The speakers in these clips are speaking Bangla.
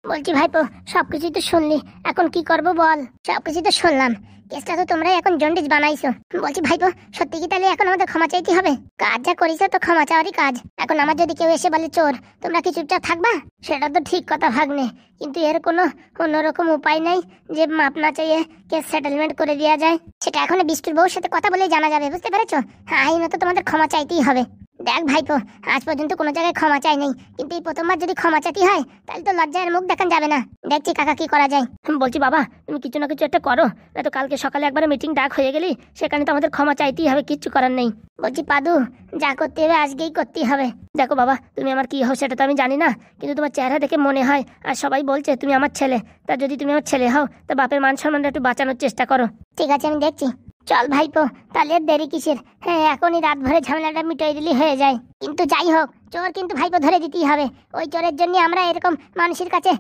বলছি ভাইপো, সবকিছুই তো শুনলি, এখন কি করবো বল? সবকিছু তো শুনলাম, কেসটা তো তোমরাই এখন জন্ডিস বানাইছো। বলছি ভাইপো, সত্যি কি তাহলে এখন আমাদের ক্ষমা চাইতে হবে? কাজ যা করিস তো ক্ষমা চাওয়ারই কাজ। এখন আমার যদি কেউ এসে বলে চোর, তোমরা কি চুপচাপ থাকবা? সেটা তো ঠিক কথা ভাগ্নে, কিন্তু এর কোনো অন্যরকম উপায় নেই যে মাপ না চাইয়ে কেস সেটেলমেন্ট করে দেওয়া যায়। সেটা এখন বিষ্টুর বউর সাথে কথা বলে জানা যাবে, বুঝতে পেরেছো? হ্যাঁ, আইনত তোমাদের ক্ষমা চাইতেই হবে। দেখ ভাইপো, আজ পর্যন্ত কোনো জায়গায় ক্ষমা চাই নাই, কিন্তু এই প্রথমবার যদি ক্ষমা চাইতে হয় তাহলে তো লজ্জার মুখ দেখান যাবে না। দেখছি কাকা কি করা যায়। বলছি বাবা, তুমি কিছু না কিছু একটা করো, না তো কালকে সকালে একবার মিটিং ডাক হয়ে গেলি, সেখানে তো আমাদের ক্ষমা চাইতেই হবে, কিচ্ছু করার নেই। বলছি পাদু, যা করতে হবে আজকেই করতেই হবে। দেখো বাবা, তুমি আমার কি হও সেটা তো আমি জানি না, কিন্তু তোমার চেহারা দেখে মনে হয়, আর সবাই বলছে তুমি আমার ছেলে, তা যদি তুমি আমার ছেলে হও তা বাপের মান সম্মানটা একটু বাঁচানোর চেষ্টা করো। ঠিক আছে, আমি দেখছি। চল ভাইপো, তাহলে আর দেরি কিসের? হ্যাঁ, এখনই রাত ভরে ঝামেলাটা মিটাই দিলেই হয়ে যায়। কিন্তু যাই হোক, চোর কিন্তু ভাইপো ধরে দিতেই হবে। ওই চোরের জন্য আমরা এরকম মানুষের কাছে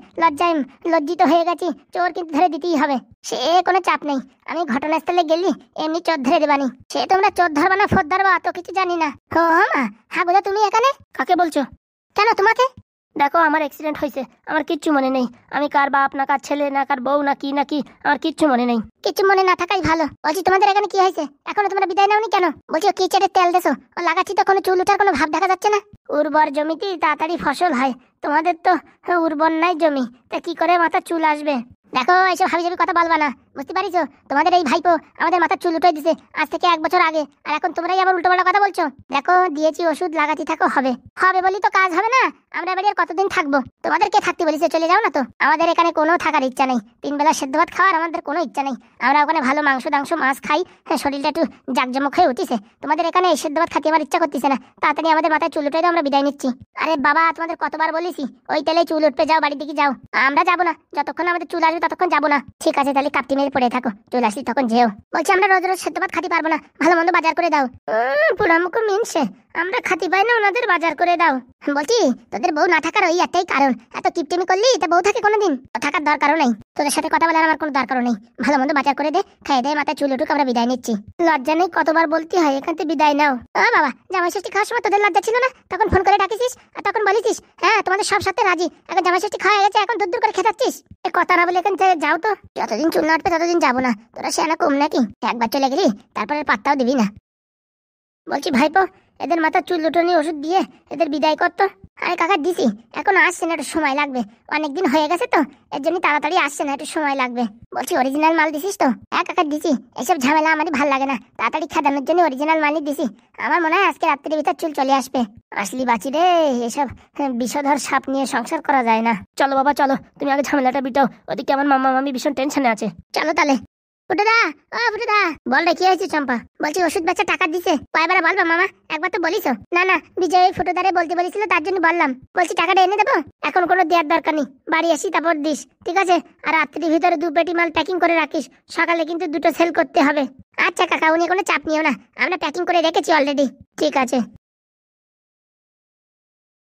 লজ্জিত হয়ে গেছি। চোর কিন্তু ধরে দিতেই হবে, সে কোনো চাপ নেই। আমি ঘটনাস্থলে গেলি এমনি চোর ধরে দেবানি। সে তোমরা চোর ধরবা না ফোর ধরবা অত কিছু জানি না। হো মা, হ্যাঁ বোঝা তুমি এখানে? কাকে বলছো? কেন তোমাকে? দেখো, আমার অ্যাক্সিডেন্ট হয়েছে, আমার কিচ্ছু মনে নেই। আমি কার বাপ না কার ছেলে না কার বউ না কি আমার কিচ্ছু মনে নেই। কিছু মনে না থাকাই ভালো। বলছি তোমাদের এখানে কি হয়েছে? এখনো তোমরা বিদায় নাওনি কেন? বলছি ও কিচেরের তেল দেছো, ও লাগাচ্ছি তো কোনো চুল ওঠার কোনো ভাব দেখা যাচ্ছে না। উর্বর জমিতে তাড়াতাড়ি ফসল হয়, তোমাদের তো উর্বর নাই জমি, তা কি করে মাথা চুল আসবে? দেখো, এইসব হাবিজাবি কথা বলবা না, বুঝতে পারিছো? তোমাদের এই ভাইপো আমাদের মাথা চুল উঠে দিছে আজ থেকে 1 বছর আগে, আর এখন তোমরাই আবার উল্টোপাল্টা কথা বলছো। দেখো, দিয়েছি ওষুধ, লাগাতে থাকো, হবে হবে বলি তো কাজ হবে না। আমরা বাড়ি আর কতদিন থাকবো? তোমাদেরকে থাকতে বলিছে, চলে যাও না তো। আমাদের এখানে কোনো থাকার ইচ্ছা নেই, 3 বেলা সেদ্ধ ভাত খাওয়ার আমাদের কোনো ইচ্ছা নেই। আমরা ওখানে ভালো মাংস দাংস মাছ খাই, হ্যাঁ, শরীরটা একটু জাকজমক হয়ে উঠিছে। তোমাদের এখানে এই সেদ্ধ ভাত খাতে আমার ইচ্ছা করতেছে না। তাড়াতাড়ি আমাদের মাথায় চুল উঠে দাও, আমরা বিদায় নিচ্ছি। আরে বাবা, তোমাদের কতবার বলেছি ওই তেলে চুল উঠবে, যাও বাড়ির দিকে যাও। আমরা যাবো না, যতক্ষণ আমাদের চুল আসবে ততক্ষণ যাবো না। ঠিক আছে, তাহলে কাপটি মেরে পড়ে থাকো, চুল আসি তখন যেও। বলছি আমরা রোজ রোজ সেদ্ধ ভাত খাতে পারবো না, ভালো মন্দ বাজার করে দাও। পুরামুখ মিনসে, আমরা খাতি পাই না, ওনাদের বাজার করে দাও। বলছি তোদের বউ না থাকার ওই একটাই কারণ, এত কিপটিমি করলি তা বউ থাকে কোনোদিন? থাকার দরকারও নেই, তোদের সাথে কথা বলার আমার কোনো দরকারও নেই। ভালো মন্দ বাজার করে দে, খাই দেয় মাথায় চুল উঠুক, আমরা বিদায় নিচ্ছি। লজ্জা নেই? কতবার বলতে হয় এখান থেকে বিদায় নাও। বাবা, জামাই ষষ্ঠী খাওয়ার সময় তোদের লজ্জা ছিল না? তখন ফোন করে ডাকিছিস আর তখন বলিছিস হ্যাঁ তোমাদের সব সাথে রাজি। এখন জামাই ষষ্ঠী খাওয়া গেছে, এখন দূর দূর করে খেতাচ্ছিস। কথা না বলে এখান থেকে যাও তো। যতদিন চুল না উঠবে ততদিন যাবো না। তোরা সেনা কম নাকি? একবার চলে গেলি তারপরে পাত্তাও দিবি না। বলছি ভাইপো, এদের মাথা চুল উঠোনি ওষুধ দিয়ে এদের বিদায় করতো। আরে কাকা দিছি, এখন আসছে না, একটু সময় লাগবে। অনেকদিন হয়ে গেছে তো, এর জন্য তাড়াতাড়ি আসছে না, একটু সময় লাগবে। বলছি অরিজিনাল মাল দিছিস তো? হ্যাঁ কাকা দিছি, এসব ঝামেলা আমারই ভাল লাগে না, তাড়াতাড়ি খাদানোর জন্য অরিজিনাল মালই দিছি। আমার মনে হয় আজকে রাত্রির ভিতর চুল চলে আসবে। আসলি বাঁচি রে, এসব বিষধর সাপ নিয়ে সংসার করা যায় না। চলো বাবা চলো, তুমি আগে ঝামেলাটা বিটাও, ওদিকে আমার মামা মামি ভীষণ টেনশনে আছে। চলো তাহলে। ফুটুদা, ও ফুটুদা, বল রে কি হয়েছে? চম্পা বলছি ওষুধ বেচা টাকা দিছে, কয়বার বলবা মামা? একবার তো বলিস। না না, বিজয় ফুটুদারে বলতে বলেছিল, তার জন্য বললাম। বলছি টাকাটা এনে দেবো, এখন কোনো দেওয়ার দরকার নেই, বাড়ি আসি তারপর দিস, ঠিক আছে? আর রাত্রির ভিতরে 2 পেটি মাল প্যাকিং করে রাখিস, সকালে কিন্তু 2টো সেল করতে হবে। আচ্ছা কাকা, উনি কোনো চাপ নিও না, আমরা প্যাকিং করে রেখেছি অলরেডি। ঠিক আছে।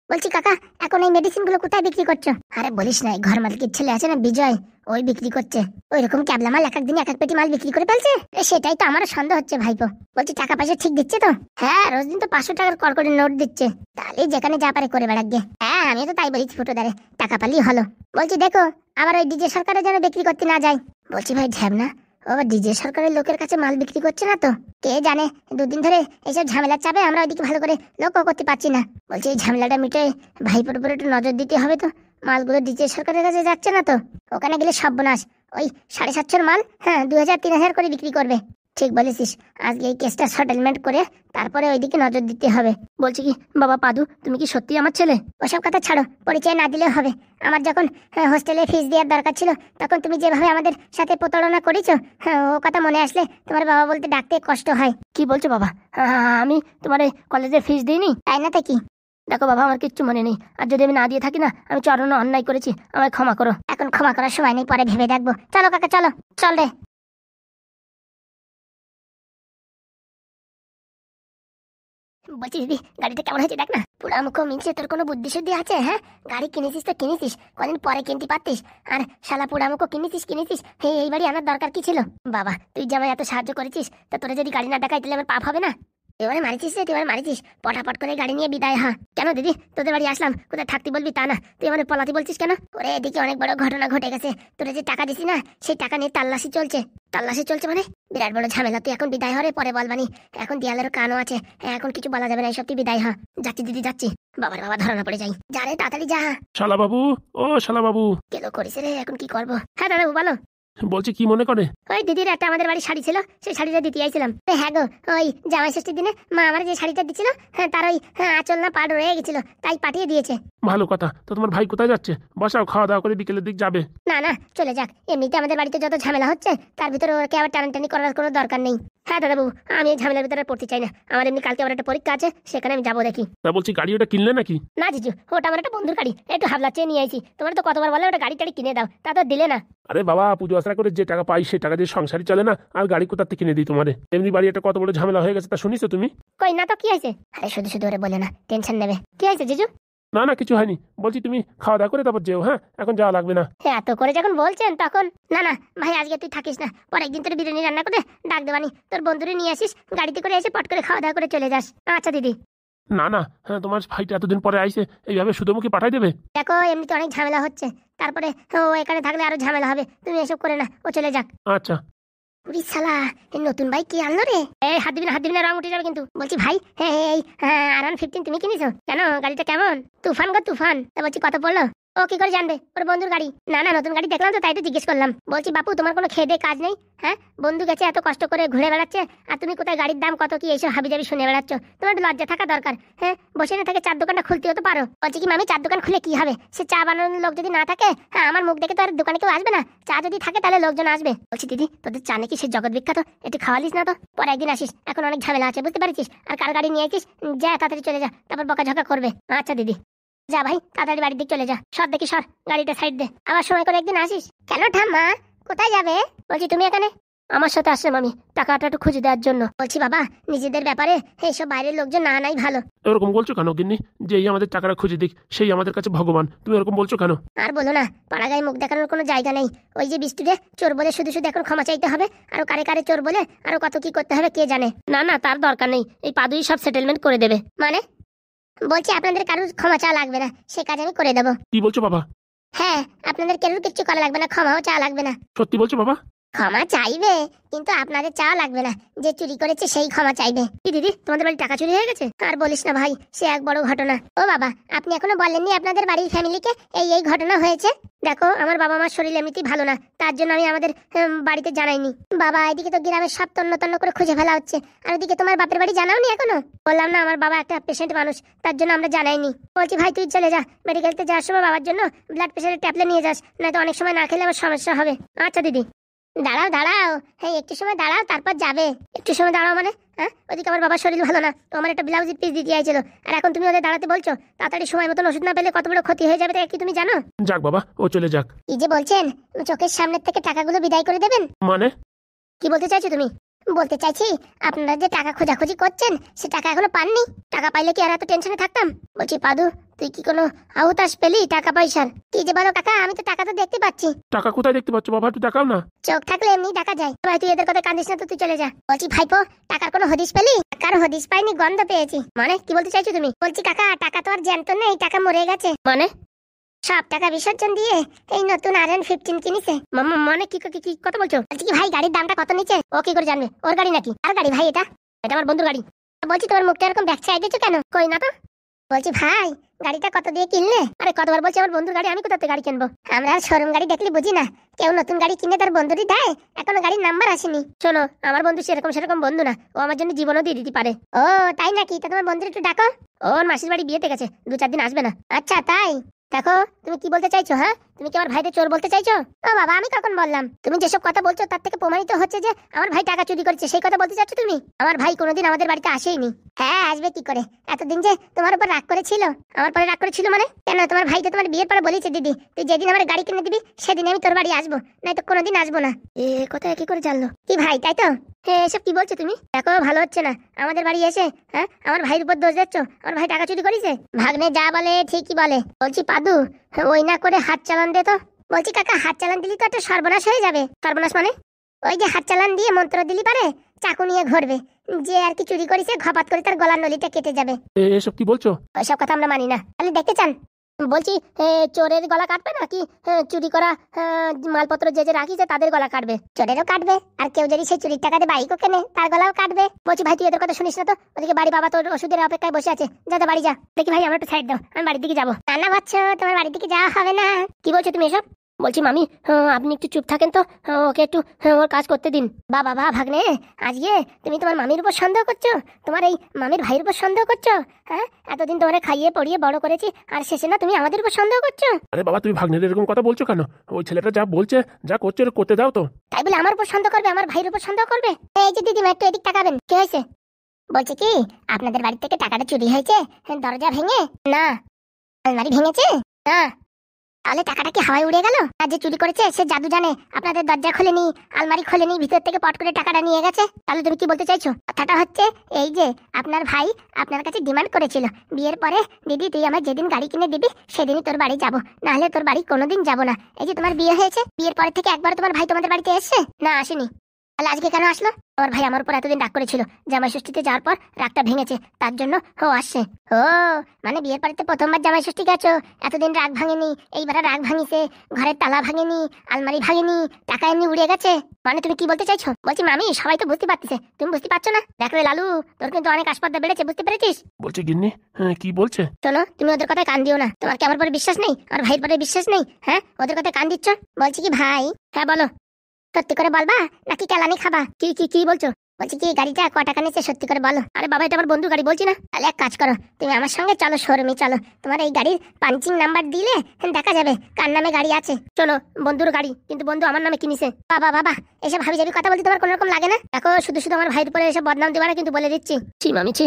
বলছি কাকা, এখন এই মেডিসিন গুলো কোথায় বিক্রি করছো? আরে বলিস না, ঘর মালিকের ছেলে আছে না বিজয়, ওই বিক্রি করছে। ওই রকম ক্যাবলা মাল এক এক দিন এক এক পেটি মাল বিক্রি করে ফেলছে। সেটাই তো আমারও সন্দেহ হচ্ছে ভাইপো। বলছি টাকা পয়সা ঠিক দিচ্ছে তো? হ্যাঁ, রোজ দিন তো 500 টাকার কড়কড়ি নোট দিচ্ছে। তাহলে যেখানে যা পারে করে বেড়াক গে। হ্যাঁ, আমি তো তাই বলেছি ফুটোদারে, টাকা পালি হলো। বলছি দেখো, আবার ওই ডিজে সরকারের যেন বিক্রি করতে না যায়। বলছি ভাই ঢ্যাবনা, ও আবার ডিজে সরকারের লোকের কাছে মাল বিক্রি করছে না তো? কে জানে, 2 দিন ধরে এইসব ঝামেলার চাপে আমরা ওইদিকে ভালো করে লক্ষ্য করতে পারছি না। বলছি এই ঝামেলাটা মিটে ভাইপোর উপরে একটু নজর দিতে হবে তো। মালগুলো ডিজে সরকারের কাছে যাচ্ছে না তো? ওখানে গেলে সর্বনাশ। ওই 750-র মাল, হ্যাঁ, 2000-3000 করে বিক্রি করবে। ঠিক বলেছিস, আজকে এই কেসটা সেটেলমেন্ট করে তারপরে ওইদিকে নজর দিতে হবে। বলছি কি বাবা পাদু, তুমি কি সত্যি আমার ছেলে? ওসব কথা ছাড়ো, পরিচয় না দিলেও হবে। আমার যখন হোস্টেলে ফিস দেওয়ার দরকার ছিল, তখন তুমি যেভাবে আমাদের সাথে প্রতারণা করেছো, হ্যাঁ, ও কথা মনে আসলে তোমার বাবা বলতে ডাকতে কষ্ট হয়। কি বলছো বাবা? আমি তোমার এই কলেজের ফিস দিইনি? তাই না? তা কি? দেখো বাবা, আমার কিচ্ছু মনে নেই, আর যদি আমি না দিয়ে থাকি না, আমি চরণ অন্যায় করেছি, আমায় ক্ষমা করো। এখন ক্ষমা করার সময় নেই, পরে ভেবে দেখবো। চলো কাকা, চলো। চল রে। বলছি দিদি, গাড়িটা কেমন হয়েছে দেখ না। পুরা মুখ মিনছে, তোর কোনো বুদ্ধি শুদ্ধি আছে? হ্যাঁ, গাড়ি কিনেছিস তো কিনেছিস, কদিন পরে কিনতে পারতিস। আর শালা পুরা মুখ কিনেছিস। এই বাড়ি আনার দরকার কি ছিল? বাবা, তুই যে আমায় এত সাহায্য করেছিস, তা তোরা যদি গাড়ি না দেখাই তাহলে আমার পাপ হবে না? এবারে মারিছিস রে, তুই এবারে মারিছিস। পটাপট করে গাড়ি নিয়ে বিদায় হ। কেন দিদি, তোদের বাড়ি আসলাম, কোথায় থাকতে বলবি তা না, তুই আমাদের পলাতে বলছিস কেন? ওরে এদিকে অনেক বড় ঘটনা ঘটে গেছে। তোরা যে টাকা দিছি না, সেই টাকা নিয়ে তাল্লাশি চলছে। তাল্লাশি চলছে মানে বিরাট বড় ঝামেলা। তুই এখন বিদায় হরে, পরে বলবানি। এখন দেয়ালেরও কানও আছে, এখন কিছু বলা যাবে না, এইসব তুই বিদায় হ। যাচ্ছি দিদি যাচ্ছি। বাবার বাবা ধরানা পড়ে যাই। যা রে তাড়াতাড়ি যা। শালা বাবু, ও শালা বাবু, কেলো করিস রে, এখন কি করবো? হ্যাঁ দাদা বলো। বলছি কি মনে করে? ওই দিদির একটা আমাদের বাড়ি শাড়ি ছিল, সেই শাড়িটা দিতে আইছিলাম। হ্যাঁ গো, ওই জামাই ষষ্ঠীর দিনে মা আমার যে শাড়িটা দিছিল, হ্যাঁ তার ওই আঁচল না পাড় রয়ে গেছিল, তাই পাঠিয়ে দিয়েছে। ভালো কথা। তো তোমার ভাই কোথায় যাচ্ছে? বসাও, খাওয়া দাওয়া করে বিকেলের দিক যাবে। না না, চলে যাক। এমনিতে আমাদের বাড়িতে যত ঝামেলা হচ্ছে, তার ভিতরে ওকে আবার টানাটানি করার কোনো দরকার নেই। হ্যাঁ দাদাবু, আমি এই ঝামেলার ভিতরে পড়তে চাই না। আমার এমনি কালকে আবার একটা পরীক্ষা আছে, সেখানে আমি যাবো দেখি। তা বলছি গাড়ি ওটা কিনলে নাকি? না জিজু, ওটা আমার একটা বন্ধুর গাড়ি, একটু হাবলা চেয়ে নিয়ে আইছি। তোমার তো কতবার বলে ওটা গাড়ি টাড়ি কিনে দাও, তা তো দিলে না। আরে বাবা, পুজো আশ্রা করে যে টাকা পাই সেই টাকা দিয়ে সংসারই চলে না, আর গাড়ি কোথা থেকে কিনে দিই তোমারে? এমনি বাড়ি একটা কত বড় ঝামেলা হয়ে গেছে, তা শুনিছো তুমি? কই না তো, কি হয়েছে? আরে শুধু শুধু ওরে বলে না, টেনশন নেবে। কি হয়েছে জিজু? না না, কিছু হয়নি। বলছি তুমি খাওয়া দাওয়া করে তারপর যেও। হ্যাঁ, এখন যাওয়া লাগবে না। এত করে যখন বলছেন তখন না না ভাই, আজকে তুই থাকিস না, পরে একদিন তোর বিরিয়ানি রান্না করে ডাক দেবানি। তোর বন্ধুরে নিয়ে আসিস, গাড়িতে করে এসে পট করে খাওয়া দাওয়া করে চলে যাস। আচ্ছা দিদি। না না, হ্যাঁ, তোমার ভাইটা এতদিন পরে আইসে, এইভাবে শুধুমুখী পাঠাই দেবে? দেখো এমনিতে অনেক ঝামেলা হচ্ছে, তারপরে ও এখানে থাকলে আরো ঝামেলা হবে। তুমি এসব করে না, ও চলে যাক। আচ্ছা। উড়ি শালা, এই নতুন বাইক কি আনলো রে? এই হাত দিবি না, হাত দিবি না, রং উঠে যাবে কিন্তু। বলছি ভাই, হ্যাঁ এই R115 তুমি কিনেছো কেন? গাড়িটা কেমন? তুফান গো তুফান। তা বলছি কত পড়লো? ও কি করে জানবে? ওর বন্ধুর গাড়ি। না না, নতুন গাড়ি দেখলাম তো, তাই তো জিজ্ঞেস করলাম। বলছি বাপু, তোমার কোনো খেয়ে দেয়ে কাজ নেই? হ্যাঁ, বন্ধু গেছে এত কষ্ট করে ঘুরে বেড়াচ্ছে, আর তুমি কোথায় গাড়ির দাম কত কি এইসব হাবি জাবি শুনে বেড়াচ্ছ? তোমার একটু লজ্জা থাকা দরকার। হ্যাঁ, বসে না থাকে চার দোকানটা খুলতেও তো পারো। বলছি কি মামি, চার দোকান খুলে কি হবে? সে চা বানানোর লোক যদি না থাকে, হ্যাঁ আমার মুখ দেখে তো আর দোকানে কেউ আসবে না। চা যদি থাকে তাহলে লোকজন আসবে। বলছি দিদি, তোদের চা নাকি সে জগৎ বিখ্যাত, একটু খাওয়ালিস না তো? পরে একদিন আসিস, এখন অনেক ঝামেলা আছে বুঝতে পারছিস। আর কার গাড়ি নিয়ে আসিস, যা তাড়াতাড়ি চলে যা, তারপর বকাঝকা করবে। আচ্ছা দিদি। যা ভাই, তাড়াতাড়ি বাড়ির দিকে চলে যা। সর দেখি সর, গাড়িটা সাইড দে। আবার সময় করে একদিন আসিস। কেন ঠাম্মা, কোথায় যাবে? বলছি তুমি এখানে আমার সাথে আসছে মামি, টাকাটা একটু খুঁজে দেওয়ার জন্য। বলছি বাবা, নিজেদের ব্যাপারে এইসব বাইরের লোকজন না নাই ভালো। এরকম বলছো কেন গিন্নি? যেই আমাদের টাকাটা খুঁজে দিক সেই আমাদের কাছে ভগবান, তুমি এরকম বলছো কেন? আর বলো না, পাড়া গায়ে মুখ দেখানোর কোনো জায়গা নেই। ওই যে বৃষ্টিতে চোর বলে শুধু শুধু এখন ক্ষমা চাইতে হবে, আরো কারে কারে চোর বলে আরো কত কি করতে হবে কে জানে। না না, তার দরকার নেই, এই পাদুই সব সেটেলমেন্ট করে দেবে। মানে? বলছি আপনাদের কারোর ক্ষমা চাওয়া লাগবে না, সে কাজ আমি করে দেবো। কি বলছো বাবা? হ্যাঁ, আপনাদের কারোর কিচ্ছু করা লাগবে না, ক্ষমাও চাওয়া লাগবে না। সত্যি বলছো বাবা? ক্ষমা চাইবে, কিন্তু আপনাদের চাওয়া লাগবে না। যে চুরি করেছে সেই ক্ষমা চাইবে। কি দিদি, তোমাদের বাড়ি টাকা চুরি হয়ে গেছে? আর বলিস না ভাই, সে এক বড় ঘটনা। ও বাবা, আপনি এখনো বলেননি আপনাদের বাড়ির ফ্যামিলিকে এই এই ঘটনা হয়েছে? দেখো, আমার বাবা মার শরীর এমনিতেই ভালো না, তার জন্য আমি আমাদের বাড়িতে জানাইনি। বাবা, এদিকে তো গ্রামের সব তন্ন তন্ন করে খুঁজে ফেলা হচ্ছে, আর ওদিকে তোমার বাপের বাড়ি জানাওনি এখনো? বললাম না, আমার বাবা একটা পেশেন্ট মানুষ, তার জন্য আমরা জানাইনি। বলছি ভাই, তুই চলে যা, মেডিকেলতে যাওয়ার সময় বাবার জন্য ব্লাড প্রেশারের ট্যাবলেট নিয়ে যাস, নয়তো অনেক সময় না খেলে আবার সমস্যা হবে। আচ্ছা দিদি। দাঁড়াও দাঁড়াও, হ্যাঁ একটু সময় দাঁড়াও, তারপর যাবে। একটু সময় দাঁড়াও মানে? হ্যাঁ, ওদিকে আমার বাবার শরীর ভালো না, তো আমার একটা ব্লাউজের পিস দিতে চাইছিল, আর এখন তুমি ওদের দাঁড়াতে বলছো? তাড়াতাড়ি সময় মতন ওষুধ না পেলে কত বড় ক্ষতি হয়ে যাবে, তা কি তুমি জানো? যাক বাবা, ও চলে যাক। কি যে বলছেন, চোখের সামনের থেকে টাকাগুলো বিদায় করে দেবেন? মানে? কি বলতে চাইছো তুমি? বলতে চাইছি, আপনারা যে টাকা খোঁজাখুঁজি করছেন, সে টাকা এখনো পাননি। টাকা পাইলে কি আর এত টেনশনে থাকতাম? বলছি পাদু, তুই কি কোনো আহুতাস পেলি টাকা পয়সার? কি যে বলো কাকা, আমি তো টাকা তো দেখতে পাচ্ছি। টাকা কোথায় দেখতে পাচ্ছ বাবা, একটু দেখাও না। চোখ থাকলে এমনি দেখা যায়। ভাই তুই এদের কথা কান্দিস না তো, তুই চলে যা। বলছি ভাইপো, টাকার কোনো হদিশ পেলি? টাকার হদিশ পাইনি, গন্ধ পেয়েছি। মানে কি বলতে চাইছো তুমি? বলছি কাকা, টাকা তো আর জ্যান্ত নেই, টাকা মরে গেছে। মানে? সব টাকা বিসর্জন দিয়ে এই নতুন R115 কিনেছে। মানে কি কি কি কথা বলছো? বলছি কি ভাই, গাড়ির দামটা কত নিচে? ও কি করে জানবে? ওর গাড়ি নাকি? আর গাড়ি ভাই এটা? এটা আমার বন্ধুর গাড়ি। বলছি তোমার মুখটা এরকম ব্যাকছে আইতেছো কেন? কই না তো। বলছি ভাই, গাড়িটা কত দিয়ে কিনলে? আরে কতবার বলছি আমার বন্ধুর গাড়ি, আমি কোথা থেকে গাড়ি কিনবো? আমরা আর শোরুম গাড়ি দেখলে বুঝি না, কেউ নতুন গাড়ি কিনে তার বন্ধুরই দেয়, এখনো গাড়ির নাম্বার আসেনি। শোনো, আমার বন্ধু সেরকম বন্ধু না, ও আমার জন্য জীবনও দিয়ে দিতে পারে। ও তাই নাকি? তা তোমার বন্ধুর একটু ডাকো। ওর মাসির বাড়ি বিয়েতে গেছে, 2-4 দিন আসবে না। আচ্ছা তাই? দেখো, তুমি কি বলতে চাইছো? হ্যাঁ, তুমি কি আমার ভাইদের চোর বলতে চাইছো? ও বাবা, আমি কখন বললাম? তুমি যেসব কথা বলছো তার থেকে প্রমাণিত হচ্ছে যে আমার ভাই টাকা চুরি করেছে, সেই কথা বলতে চাচ্ছ তুমি? আমার ভাই কোনোদিন আমাদের বাড়িতে আসেইনি। হ্যাঁ, আসবে কি করে? এতদিন যে তোমার উপর রাগ করেছিল। আমার পরে রাগ করেছিল মানে? কেন, তোমার ভাই তো তোমার বিয়ের পরে বলেছে, দিদি তুই যেদিন আমার গাড়ি কিনে দিবি সেদিন আমি তোর বাড়ি আসবো, নয়তো কোনোদিন আসবো না। এ কথা কি করে জানলো? কি ভাই, তাই তো? হ্যাঁ, এসব কি বলছো তুমি? দেখো, ভালো হচ্ছে না আমাদের বাড়ি এসে, হ্যাঁ আমার ভাইয়ের উপর দোষ দিচ্ছ। আমার ভাই টাকা চুরি করেছে? ভাগ্নে যা বলে ঠিকই বলে। বলছি পাদু, ওই না করে হাত চালান দে তো। বলছি কাকা, হাত চালান দিলি তো একটা সর্বনাশ হয়ে যাবে। সর্বনাশ মানে? ওই যে হাত চালান দিয়ে মন্ত্র দিলি পারে, চাকু নিয়ে ঘুরবে, যে আর কি চুরি করেছে ঘপাত করে তার গলার নলিটা কেটে যাবে। এসব কি বলছো? ওইসব কথা আমরা মানি না। তাহলে দেখতে চান? বলছি চোরের গলা কাটবে নাকি চুরি করা মালপত্র যে যে রাখিছে তাদের গলা কাটবে? চোরেরও কাটবে, আর কেউ যদি সেই চুরির টাকা দিয়ে বাইকও কেনে তার গলাও কাটবে। বলছি ভাই তুই এদের কথা শুনিস না তো, ওদিকে বাড়ি বাবা তোর ওষুধের অপেক্ষায় বসে আছে, যা যা বাড়ি যা। দেখি ভাই আমার একটু সাইড দাও, আমি বাড়ির দিকে যাবো। না বাচ্চ, তোমার বাড়ির দিকে যাওয়া হবে না। কি বলছো তুমি এসব? বলছি মামি আপনি একটু চুপ থাকেন তো, ওকে একটু ওর কাজ করতে দিন। বাবা ভাগ্নে, আজকে তুমি তোমার মামির উপর সন্দেহ করছো, তোমার এই মামির ভাইয়ের উপর সন্দেহ করছো? হ্যাঁ, এতদিন তোমার খাইয়ে পড়িয়ে বড় করেছি, আর শেষে না তুমি আমাদের উপর সন্দেহ করছো? আরে বাবা, তুমি ভাগ্নের এরকম কথা বলছো কেন? ওই ছেলেটা যা বলছে, যা করছে ওটা করতে দাও তো। তাই বলে আমার উপর সন্দেহ করবে, আমার ভাইয়ের উপর সন্দেহ করবে? এই যে দিদিমা একটু এদিক তাকাবেন। কি হয়েছে? বলছি কি আপনাদের বাড়ি থেকে টাকাটা চুরি হয়েছে? দরজা ভেঙে? না। আলমারি ভেঙেছে? না। তাহলে টাকাটা কি হাওয়ায় উড়ে গেল? আর যে চুরি করেছে সে জাদু জানে, আপনাদের দরজা খোলেনি, আলমারি খোলেনি, ভিতর থেকে পট করে টাকাটা নিয়ে গেছে। তাহলে তুমি কি বলতে চাইছো? কথাটা হচ্ছে এই যে আপনার ভাই আপনার কাছে ডিমান্ড করেছিল বিয়ের পরে, দিদি তুই আমার যেদিন গাড়ি কিনে দিবি সেদিনই তোর বাড়ি যাবো, নাহলে তোর বাড়ি কোনোদিন যাবো না। এই যে তোমার বিয়ে হয়েছে, বিয়ের পরে থেকে একবার তোমার ভাই তোমাদের বাড়িতে এসেছে? না, আসেনি। তাহলে আজকে কেন আসলো? আমার ভাই আমার উপর এতদিন রাগ করেছিল, জামাই ষষ্ঠীতে যাওয়ার পর রাগটা ভেঙেছে, তার জন্য ও আসছে। ও মানে বিয়ের পরে প্রথমবার জামাই ষষ্ঠী গেছো, এতদিন রাগ ভাঙেনি, এইবার রাগ ভাঙিছে, ঘরের তালা ভাঙেনি, আলমারি ভাঙেনি, টাকা এমনি উড়ে গেছে। মানে তুমি কি বলতে চাইছো? বলছি মামি সবাই তো বুঝতে পারতেছে, তুমি বুঝতে পারছো না? দেখ রে লালু, তোর কিন্তু অনেক আসপাদ্দা বেড়েছে, বুঝতে পেরেছিস? বলছে গিন্নি, কি বলছে? শোনো, তুমি ওদের কথায় কান দিও না। তোমার কি আমার পরে বিশ্বাস নেই? আর ভাইয়ের পরে বিশ্বাস নেই? হ্যাঁ, ওদের কথায় কান দিচ্ছ। বলছি কি ভাই, হ্যাঁ বলো। সত্যি করে বলবা নাকি কেলানি খাবা? কি কি কি বলছো? বলছি কি গাড়িটা ক টাকা নিচ্ছে সত্যি করে বলো। আরে বাবা, এটা আমার বন্ধু গাড়ি, বলছি না? তাহলে এক কাজ করো, তুমি আমার সঙ্গে চলো শোরুমে চলো, তোমার এই গাড়ির পাঞ্চিং নাম্বার দিলে দেখা যাবে কার নামে গাড়ি আছে। শোনো, বন্ধুর গাড়ি, কিন্তু বন্ধু আমার নামে কিনেছে। বাবা এসব ভাবি যাবি কথা বলতে তোমার কোনো রকম লাগে না? দেখো, শুধু শুধু আমার ভাইয়ের উপরে এসব বদনাম দিবা না কিন্তু, বলে দিচ্ছি। ছি মামি ছি,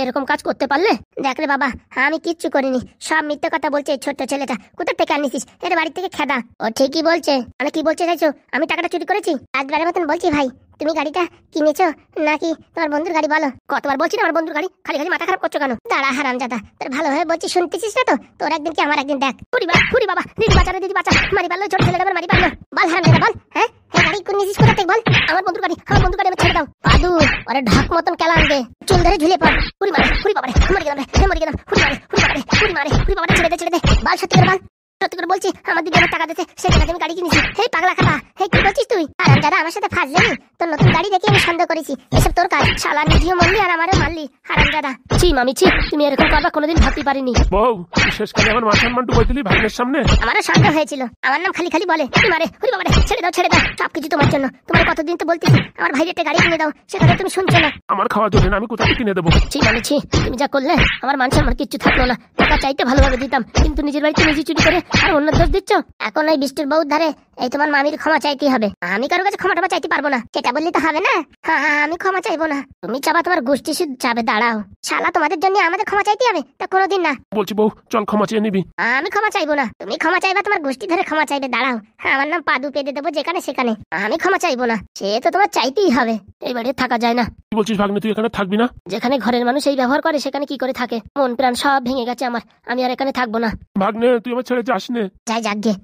এরকম কাজ করতে পারলে? দেখ রে বাবা, আমি কিচ্ছু করিনি, সব মিথ্যে কথা বলছে এই ছোট্ট ছেলেটা। কোথা থেকে আনিস? এর বাড়ি থেকে খেদা। ও ঠিকই বলছে। মানে কি বলতে চাইছো? আমি টাকাটা চুরি করেছি? একবারের মতন বলছি ভাই, তুমি গাড়িটা কিনেছো নাকি তোমার বন্ধুর গাড়ি? বলো। কতবার বলছি না আমার বন্ধুর গাড়ি, খালি খালি মাথা খারাপ করছো কেন? দাঁড়া হারামজাদা, তোর ভালোভাবে বলছি শুনতেছিস না তো? তোর একদিন কি আমার একদিন দেখ। ফুরি বাবা, দিদি বাঁচা রে, দিদি বাঁচা, মারি পারলো ছোট ছেলেটা আবার মারি পারলো। বল হারামজাদা বল, হ্যাঁ এই গাড়ি কিনেছিস কোথা থেকে বল? আমার বন্ধুর গাড়ি, আমার বন্ধুর গাড়ি, আমার ছেড়ে দাও। পাদু ওরে ঢাক মতন কেলা আনবে, চুল ধরে ঝুলে পড়। ফুরি মারে, ফুরি বাবারে, মরে গেলাম রে, মরে গেলাম। ফুরি মারে, ফুরি বাবারে, ফুরি মারে, ফুরি বাবারে, ছেড়ে দে, ছেড়ে দে। বল সত্যি করে বল। সত্যি করে বলছি, আমার দিদি আমার টাকা দিতে, সে টাকা দিয়ে আমি গাড়ি কিনেছি। হেই পাগলা খাতা, হেই কি বলছিস তুই? হারামজাদা আমার সাথে ফাজলেনি? তোর নতুন গাড়ি দেখে আমি সন্দেহ করেছি, এসব তোর কাজ। শালা নিজেও মারলি আর আমারও মারলি, হারামজাদা। ছি মামি ছি, তুমি এরকম করবা কোনোদিন ভাবতে পারিনি। বউ, শেষ কালে আমার মান সম্মান ডুবাই দিলি ভাগ্নের সামনে। আমারও সন্দেহ হয়েছিল, আমার নাম খালি খালি বলে। ফুরি মারে, ফুরি বাবারে, ছেড়ে দাও, ছেড়ে দাও। সবকিছু তোমার জন্য। তোমার কতদিন তো বলতেছি আমার ভাইয়ের একটা গাড়ি কিনে দাও, সে কথা তুমি শুনছো না। আমার খাওয়ার জন্য না, আমি কোথা থেকে কিনে দেবো? ছি মামি ছি, তুমি যা করলে আমার মান সম্মান কিচ্ছু থাকলো না। টাকা চাইতে ভালোভাবে দিতাম, কিন্তু নিজের বাড়িতে নিজে চুরি করে আর অন্য দোষ দিচ্ছ। এখন ওই বৃষ্টির বউর ধারে এই তোমার মামির ক্ষমা চাইতেই হবে। আমি কারো কাছে ক্ষমা টমা চাইতে পারবো না, সেটা বললে তো হবে না। হ্যাঁ আমি ক্ষমা চাইবো না, তুমি চাবা তোমার গোষ্ঠী শুধু চাবে। দাঁড়াও শালা, তোমাদের জন্য আমাদের ক্ষমা চাইতে হবে? তা কোনোদিন না। বলছি বউ, চল ক্ষমা চেয়ে নিবি। আমি ক্ষমা চাইবো না, তুমি ক্ষমা চাইবা, তোমার গোষ্ঠী ধরে ক্ষমা চাইবে। দাঁড়াও, আমার নাম পাদু পেদে দেবো যেখানে সেখানে। আমি ক্ষমা চাইবো না, সে তো তোমার চাইতেই হবে। এই বাড়ি থাকা যায় না। কি বলছিস ভাগ্নে, তুই এখানে থাকবি না? যেখানে ঘরের মানুষ এই ব্যবহার করে সেখানে কি করে থাকে? মন প্রাণ সব ভেঙে গেছে আমার, আমি আর এখানে থাকবো না। ভাগ্নে, তুই আমার ছেড়ে যাস নে। যাই যাকগে,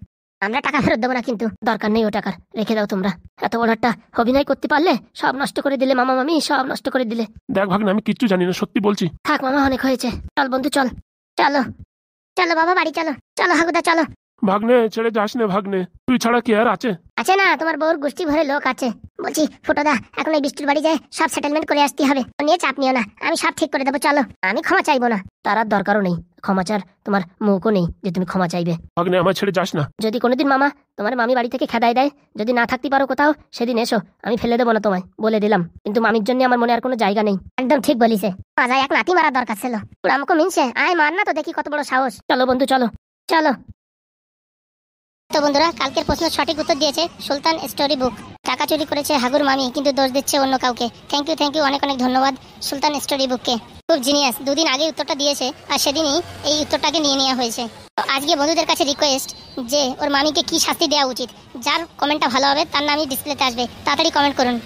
আমরা টাকা ফেরত দেবো না কিন্তু। দরকার নেই ও টাকার, রেখে দাও তোমরা। এত বড় একটা অভিনয় করতে পারলে সব নষ্ট করে দিলে মামা মামি, সব নষ্ট করে দিলে। দেখ ভাগ্নে, আমি কিচ্ছু জানি না, সত্যি বলছি। থাক মামা, অনেক হয়েছে, চল বন্ধু চল। চলো চলো বাবা বাড়ি চলো, চলো হাগুদা চলো। ভাগ্নে, ছেড়ে যাস নে ভাগ্নে, তুই ছাড়া কি আর আছে? আছে না, তোমার বউর গোষ্ঠী ভরে লোক আছে। বলছি ফুটোদা, এখন এই বৃষ্টির বাড়ি যায় সব সেটেলমেন্ট করে আসতে হবে, ও নিয়ে চাপ নিও না, আমি সব ঠিক করে দেবো। চলো, আমি ক্ষমা চাইবো না। তার আর দরকারও নেই, ক্ষমা চার তোমার মুখও নেই যে তুমি ক্ষমা চাইবে। ভাগ্নে, আমার ছেড়ে যাস না। যদি কোনোদিন মামা তোমার মামি বাড়ি থেকে খেদাই দেয়, যদি না থাকতে পারো কোথাও, সেদিন এসো, আমি ফেলে দেবো না তোমায়, বলে দিলাম। কিন্তু মামির জন্য আমার মনে আর কোনো জায়গা নেই। একদম ঠিক বলিছে, মাজায় এক নাতি মারা দরকার ছিল। আমাকে মিনছে আয় মার না তো, দেখি কত বড় সাহস। চলো বন্ধু চলো। চলো। তো বন্ধুরা, কালকের প্রশ্ন সঠিক উত্তর দিয়েছে সুলতান স্টোরি বুক। টাকা চুরি করেছে হাগুর মামি, কিন্তু দোষ দিচ্ছে অন্য কাউকে। থ্যাংক ইউ অনেক অনেক ধন্যবাদ সুলতান স্টোরি বুককে, খুব জিনিয়াস। দুদিন আগে উত্তরটা দিয়েছে আর সেদিনই এই উত্তরটাকে নিয়ে নেওয়া হয়েছে। তো আজকে বন্ধুদের কাছে রিকোয়েস্ট যে ওর মামিকে কি শাস্তি দেওয়া উচিত, যার কমেন্টটা ভালো হবে তার নামই ডিসপ্লেতে আসবে, তাড়াতাড়ি কমেন্ট করুন।